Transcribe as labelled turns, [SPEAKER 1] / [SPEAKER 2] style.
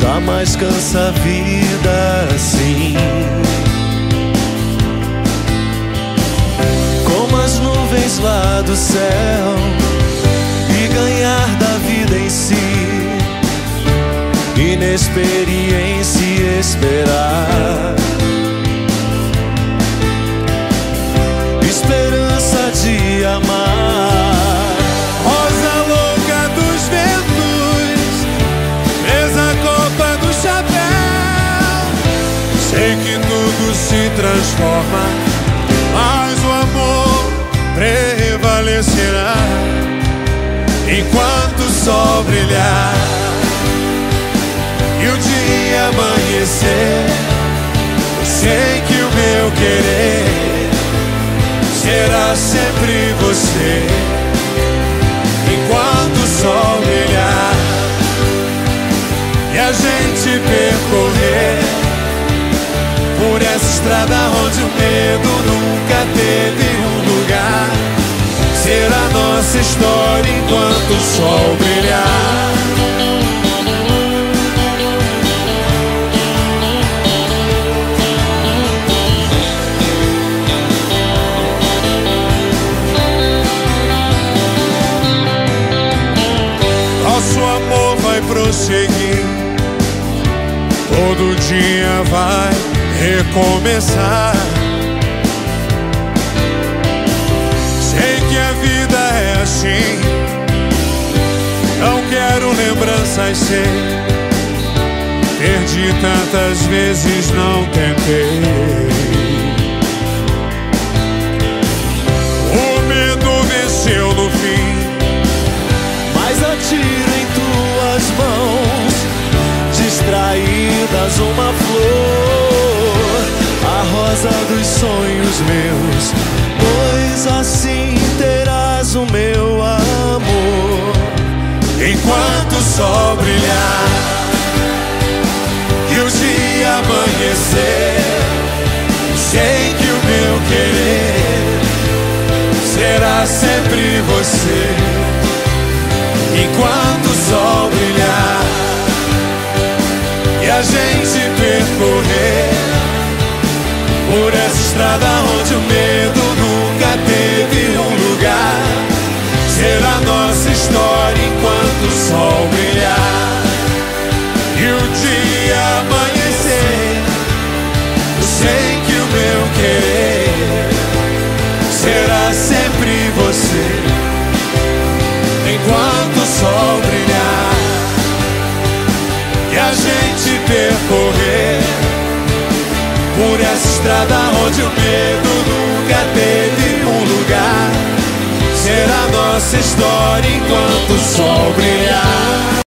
[SPEAKER 1] Jamais cansa a vida assim, como as nuvens lá do céu, e ganhar da vida em si, inexperiência e esperar, esperança de amar.
[SPEAKER 2] Sei que tudo se transforma, mas o amor prevalecerá enquanto o sol brilhar e o dia amanhecer. Sei que o meu querer será sempre você, enquanto o sol brilhar e a gente percorrer por essa estrada onde o medo nunca teve um lugar. Será nossa história enquanto o sol brilhar. Nosso amor vai prosseguir, todo dia vai recomeçar. Sei que a vida é assim, não quero lembranças ser. Perdi tantas vezes, não tentei. O medo venceu no fim,
[SPEAKER 1] mas atiro em tuas mãos, distraídas uma flor, a rosa dos sonhos meus, pois assim terás o meu amor.
[SPEAKER 2] Enquanto o sol brilhar e o dia amanhecer, sei que o meu querer será sempre você. Enquanto o sol brilhar e a gente percorrer por essa estrada onde o medo nunca teve um lugar, será nossa história enquanto o sol brilhar e o dia amanhecer. Sei que o meu querer será sempre você, enquanto o sol brilhar e a gente percorrer por essa estrada onde o medo nunca teve um lugar. Será nossa história enquanto o sol brilhar.